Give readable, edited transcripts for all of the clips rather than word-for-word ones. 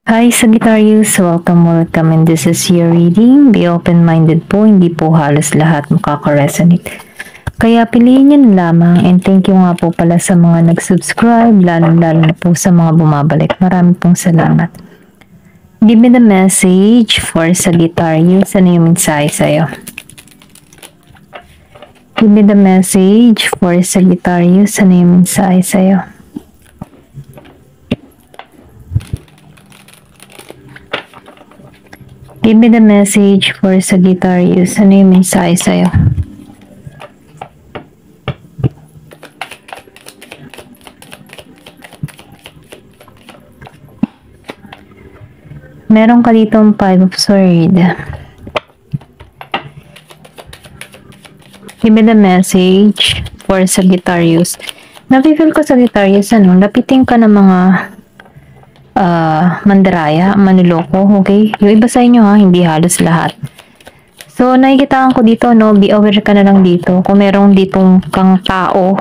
Hi Sagittarius, welcome and this is your reading. Be open-minded po, hindi po halos lahat makaka-resonate. Kaya piliin nyo na lamang and thank you nga po pala sa mga nag-subscribe, lalo-lalo na po sa mga bumabalik. Marami pong salamat. Give me the message for Sagittarius. Ano yung mensahe sa'yo? Give me the message for Sagittarius. Ano yung mensahe sa'yo? Give me the message for Sagittarius. Ano yung mensahe sa'yo? Meron ka ditong 5 of Swords. Give me the message for Sagittarius. Napifeel ko Sagittarius, lapitin ka ng mga mandaraya, manloloko, okay? Yung iba sa inyo hindi halos lahat. So, nakikitaan ko dito, be aware ka na lang dito. Kung merong ditong kang tao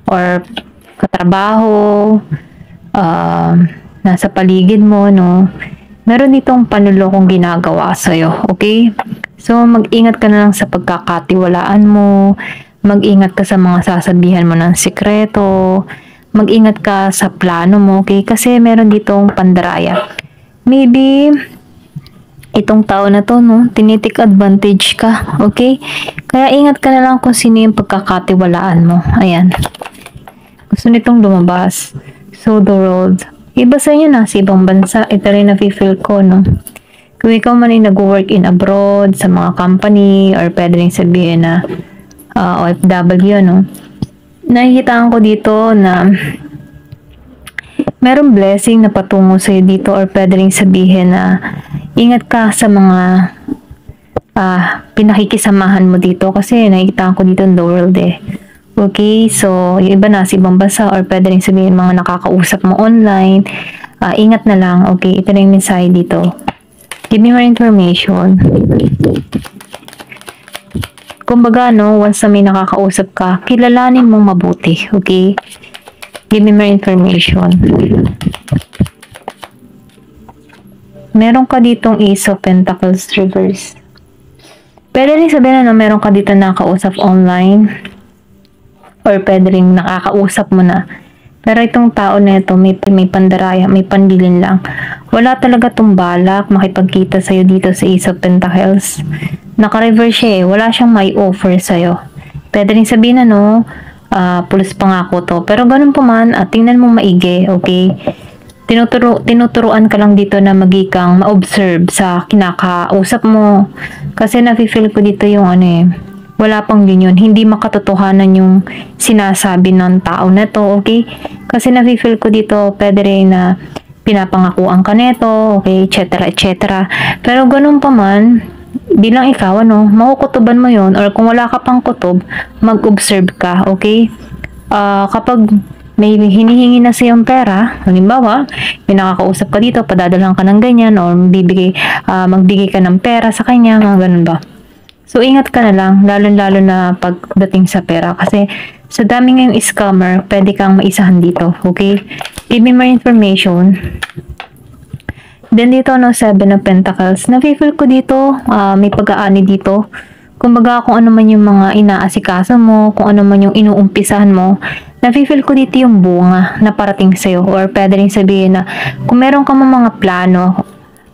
or katrabaho, nasa paligid mo, meron ditong panlolokong ginagawa sa'yo, okay? So, mag-ingat ka na lang sa pagkakatiwalaan mo, mag-ingat ka sa mga sasabihan mo ng sikreto, mag-ingat ka sa plano mo, okay? Kasi meron ditong pandaraya. Maybe, itong tao na to, tinitik advantage ka, okay? Kaya ingat ka na lang kung sino yung pagkakatiwalaan mo. Ayan. Gusto nitong lumabas. So, the world. Iba sa inyo na, sa ibang bansa, ito rin na-feel ko, Kung ikaw man ay nag-work in abroad, sa mga company, or pwede rin sabihin na OFW, Nakikitaan ko dito na merong blessing na patungo sa'yo dito or pwede rin sabihin na ingat ka sa mga pinakikisamahan mo dito kasi nakikitaan ko dito in the world Okay, so yung iba na sa ibang bansa or pwede rin sabihin mga nakakausap mo online, ingat na lang, okay? Ito na yung mensahe dito. Give me more information. Kumbaga, once na may nakakausap ka, kilalanin mong mabuti, okay? Give me more information. Meron ka ditong Ace of Pentacles reverse. Pwede rin sabihin na meron ka dito nakakausap online or pwede rin nakakausap mo na. Pero itong tao na ito, may pandaraya, may pandilin lang. Wala talaga itong balak makipagkita sa'yo dito sa Ace of Pentacles. Naka-reverse siya wala siyang may offer sa'yo. Pwede rin sabihin na pulis pangako to. Pero ganun pa man, tingnan mo maigi, okay? Tinuturuan ka lang dito na magikang ma-observe sa kinakausap mo. Kasi nafe-feel ko dito yung wala pang yun. Hindi makatotohanan yung sinasabi ng tao na to, okay? Kasi nafe-feel ko dito, pwede rin na pinapangakuan ka neto, okay, etc. Pero ganun pa man, bilang ikaw, makukutuban mo yun, or kung wala ka pang kutob, mag-observe ka, okay? Kapag may hinihingi na siyang pera, halimbawa, may nakakausap ka dito, padadalang ka ng ganyan, or magbigay ka ng pera sa kanya, mga ganun ba? So, ingat ka na lang, lalo-lalo na pagdating sa pera. Kasi, sa dami ngayong scammer, pwede kang maisahan dito. Okay? Give me more information. Then, dito, 7 of Pentacles. Na-feel ko dito, may pag-aani dito. Kumbaga, kung ano man yung mga inaasikaso mo, kung ano man yung inuumpisahan mo, na-feel ko dito yung bunga na parating sa'yo. Or pwede rin sabihin na, kung meron ka mga plano,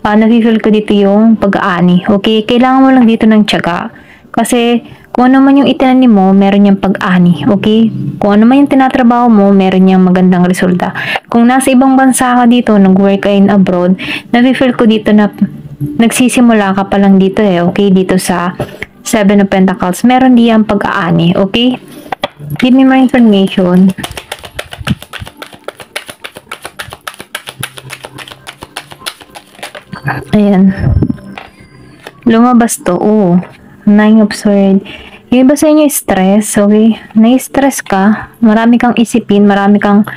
na-feel ko dito yung pag-aani. Okay? Kailangan mo lang dito ng tiyaga. Kasi, kung ano man yung itinanim mo, meron niyang pag-ani. Okay? Kung ano man yung tinatrabaho mo, meron niyang magandang resulta. Kung nasa ibang bansa ka dito, nag-work ka in abroad, na-feel ko dito na nagsisimula ka pa lang dito Okay? Dito sa 7 of Pentacles. Meron diyang pag-aani. Okay? Give me more information. Ayan. Lumabas to. 9 of Swords. Yung iba sa inyo stress, okay? Na-stress ka, marami kang isipin, marami kang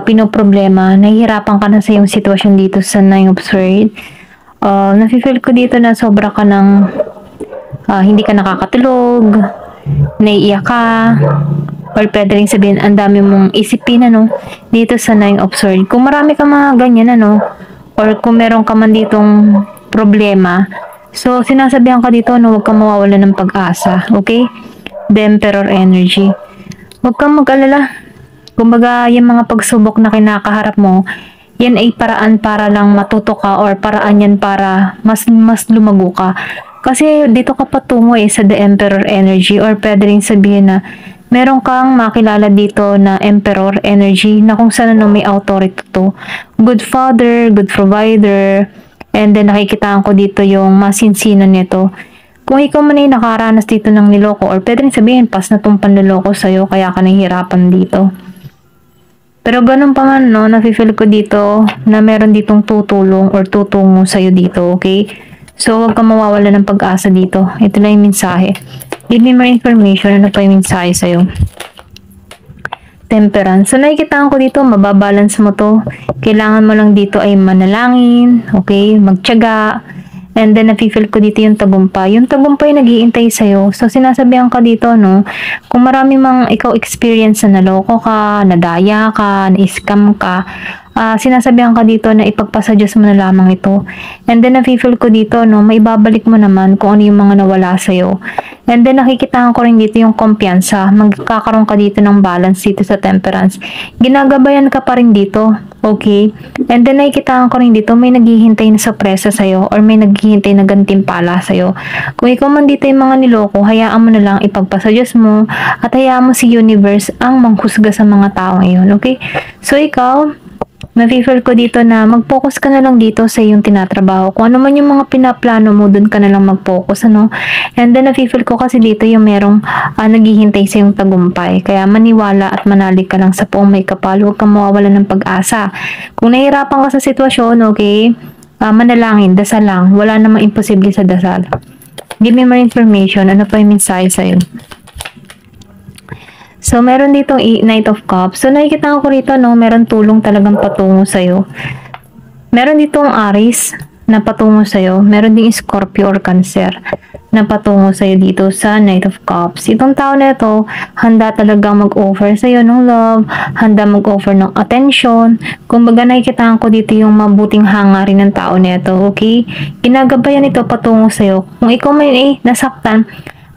pinoproblema, nahihirapan ka na sa yung sitwasyon dito sa 9 of Swords. Nafe-feel ko dito na sobra ka ng hindi ka nakakatulog, naiiyak ka, or pwede rin sabihin, ang dami mong isipin, dito sa 9 of Swords. Kung marami ka mga ganyan, or kung meron ka man ditong problema, so sinasabihan ka dito na huwag kang mawawala ng pag-asa, okay? The Emperor energy. Huwag kang mag-alala. Kumbaga, yung mga pagsubok na kinakaharap mo, yan ay paraan para lang matuto ka or paraan yan para mas lumago ka. Kasi dito ka patungo sa The Emperor energy or pwede rin sabihin na meron kang makilala dito na Emperor energy na kung saan may authority to. Good father, good provider, and then nakikitaan ko dito yung masinsinan nito. Kung ikaw man ay nakaranas dito ng niloko or pwede rin sabihin pas na itong panloloko sa'yo kaya ka nahihirapan dito. Pero ganun pa man, no, nafe-feel ko dito na meron ditong tutulong or tutungo sa'yo dito, okay? So, huwag kang mawawala ng pag-asa dito. Ito lang yung mensahe. Give me more information. Ano pa yung mensahe sa'yo? Temperance. So, nakikita ko dito, mababalance mo to. Kailangan mo lang dito ay manalangin, okay? Magtiyaga. And then, nafe-feel ko dito yung tagumpay. Yung tagumpay nag-iintay sa'yo. So, sinasabihan ka dito, no? Kung marami mang ikaw experience na naloko ka, nadaya ka, na-scam ka, sinasabihan ka dito na ipagpasa Diyos mo na lamang ito. And then, nafe-feel ko dito, no? Maibabalik mo naman kung ano yung mga nawala sa'yo. And then, nakikita ko rin dito yung kumpiyansa. Magkakaroon ka dito ng balance dito sa temperance. Ginagabayan ka pa rin dito. Okay? And then, nakikita ko rin dito, may naghihintay na sorpresa sa'yo or may naghihintay na gantimpala sa'yo. Kung ikaw man dito yung mga niloko, hayaan mo na lang ipagpasa Diyos mo at hayaan mo si universe ang manghusga sa mga tao ngayon. Okay? So, ikaw, nafe-feel ko dito na mag-focus ka na lang dito sa iyong tinatrabaho. Kung ano man yung mga pinaplano mo, dun ka na lang mag-focus, ano? And then, nafe-feel ko kasi dito yung merong naghihintay sa iyong tagumpay. Kaya maniwala at manalig ka lang sa poong may kapal. Huwag kang mawawala ng pag-asa. Kung nahihirapan ka sa sitwasyon, okay? Manalangin, dasal lang. Wala namang imposible sa dasal. Give me more information. Ano pa yung mensahe sa'yo? So, meron ditong Knight of Cups. So, nakikita ko rito, no, meron tulong talagang patungo sa'yo. Meron ditong Aries na patungo sa'yo. Meron ding Scorpio or Cancer na patungo sa'yo dito sa Knight of Cups. Itong tao na ito, handa talagang mag-offer sa'yo ng love, handa mag-offer ng attention. Kumbaga, nakikita ko dito yung mabuting hangarin ng tao na ito, okay? Ginagabayan ito patungo sa'yo. Kung ikaw may nasaktan,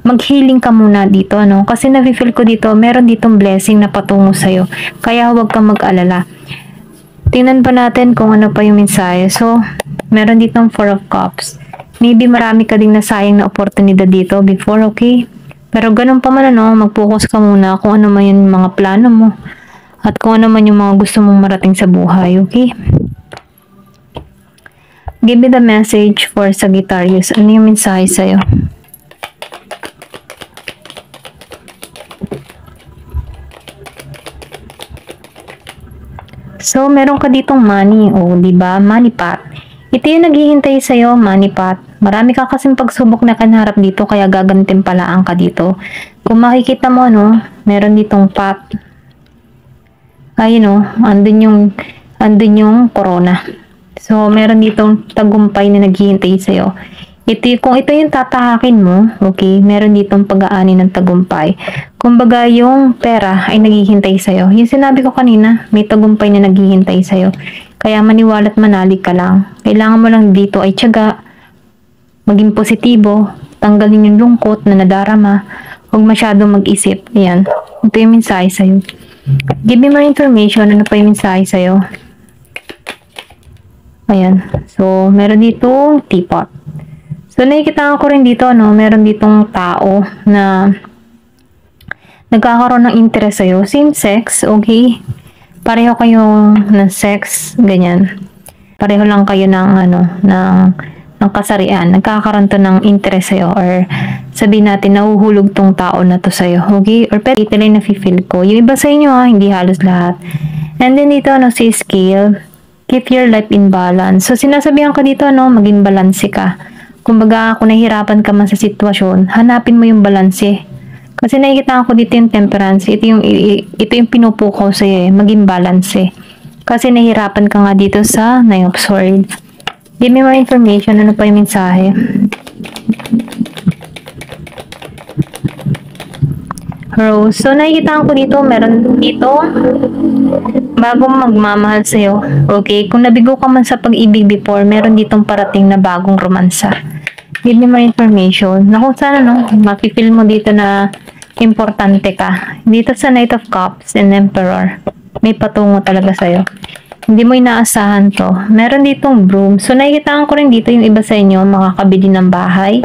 mag-healing ka muna dito, ano? Kasi nafe-feel ko dito, meron ditong blessing na patungo sa'yo. Kaya huwag kang mag-alala. Tingnan pa natin kung ano pa yung mensahe. So, meron ditong 4 of Cups. Maybe marami ka ding nasayang na oportunidad dito before, okay? Pero ganun pa man, ano, mag-focus ka muna kung ano man yung mga plano mo. At kung ano man yung mga gusto mong marating sa buhay, okay? Give me the message for Sagittarius. Ano yung mensahe sa'yo? So, meron ka ditong money, di ba? Money pot. Ito yung naghihintay sa'yo, money pot. Marami ka kasing pagsubok na kanharap dito, kaya gagantimpalaan ka dito. Kung makikita mo, no, meron ditong pot. Ayun, andun yung corona. So, meron ditong tagumpay na naghihintay sa'yo. Kung ito yung tatahakin mo, okay, meron ditong pag-aani ng tagumpay. Kumbaga, yung pera ay naghihintay sa'yo. Yung sinabi ko kanina, may tagumpay na naghihintay sa'yo. Kaya maniwala at manalig ka lang. Kailangan mo lang dito ay tiyaga, maging positibo, tanggalin yung lungkot na nadarama, huwag masyadong mag-isip. Ayan, ito yung mensahe sa'yo. Give me more information, ano pa yung mensahe sa'yo? Ayan, so meron ditong teapot. So, nakikita ko rin dito, no, meron ditong tao na nagkakaroon ng interest sa'yo. Same sex, okay? Pareho kayo ng sex, ganyan. Pareho lang kayo ng, ng kasarian. Nagkakaroon to ng interest sa'yo or sabihin natin, nahuhulog tong tao na to sa'yo, okay? Or pwede, ito lang nafe-feel ko. Yung iba sa inyo, hindi halos lahat. And then dito, si scale, keep your life in balance. So, sinasabihan ka dito, maging balanse ka. Kumbaga, kung nahihirapan ka man sa sitwasyon, hanapin mo yung balanse. Kasi nakikita ko dito yung temperance. Ito yung pinupukaw sa'yo, maging balanse. Kasi nahihirapan ka nga dito sa Nine of Swords. Give me more information. Ano pa yung mensahe? Rose. So, nakikita ko dito, meron dito bagong magmamahal sa'yo. Okay? Kung nabigo ka man sa pag-ibig before, meron ditong parating na bagong romansa. Give me more information. Na kung sana, no, mapipil mo dito na importante ka. Dito sa Knight of Cups and Emperor, may patungo talaga sa'yo. Hindi mo inaasahan to. Meron ditong broom. So, nakikita ko rin dito yung iba sa inyo, makakabili ng bahay,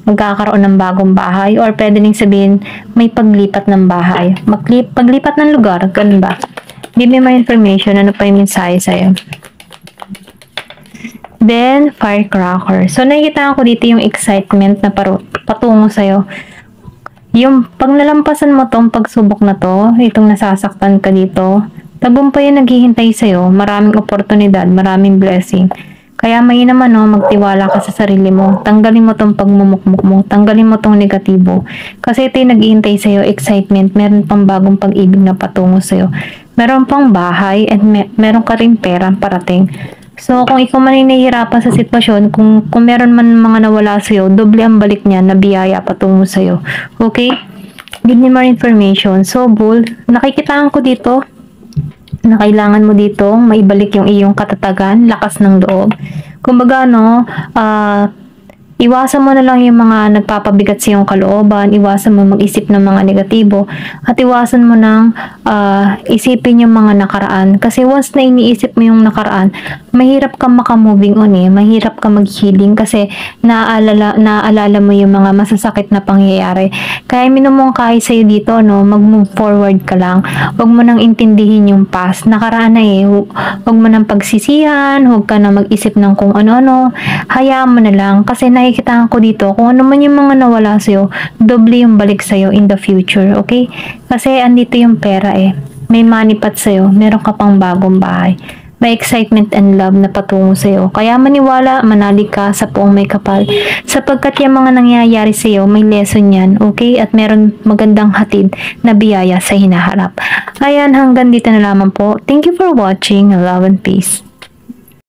magkakaroon ng bagong bahay, or pwede rin sabihin, may paglipat ng bahay. Paglipat ng lugar, ganun ba? Give me more information. Ano pa yung mensahe sa'yo? Then, firecracker. So, nakikita ko dito yung excitement na patungo sa'yo. Yung pag nalampasan mo tong pagsubok na to, itong nasasaktan ka dito, tagumpay yung naghihintay sa'yo, maraming oportunidad, maraming blessing. Kaya may naman, no, magtiwala ka sa sarili mo. Tanggalin mo tong pagmumukmuk mo, tanggalin mo tong negatibo. Kasi ito yung naghihintay sa'yo, excitement, meron pang bagong pag-ibig na patungo sa'yo. Meron pang bahay, and meron ka rin pera parating. So, kung ikaw man ay nahihirapan sa sitwasyon, kung meron man mga nawala sa'yo, doble ang balik niya na biyaya patungo sa'yo. Okay? Give me more information. So, Bull, nakikitaan ko dito na kailangan mo dito maibalik yung iyong katatagan, lakas ng loob. Kumbaga, no, iwasan mo na lang yung mga nagpapabigat sa iyong kalooban, iwasan mo mag-isip ng mga negatibo, at iwasan mo nang isipin yung mga nakaraan. Kasi once na iniisip mo yung nakaraan, mahirap kang makamoving on mahirap kang mag-healing kasi naaalala mo yung mga masasakit na pangyayari. Kaya minumungkahi sa'yo dito, no, mag-move forward ka lang. Huwag mo nang intindihin yung past. Nakaraan na huwag mo nang pagsisihan, huwag ka na mag-isip ng kung ano-ano. Hayaan mo na lang kasi nakikita ko dito kung ano man yung mga nawala sa'yo, doble yung balik sa'yo in the future, okay? Kasi andito yung pera may money pat sa'yo, meron ka pang bagong bahay, may excitement and love na patungo sa'yo. Kaya maniwala, manalig ka sa Poong May Kapal sapagkat yung mga nangyayari sa'yo, may lesson yan, okay? At meron magandang hatid na biyaya sa hinaharap. Ayan, hanggang dito na lamang po. Thank you for watching. Love and peace.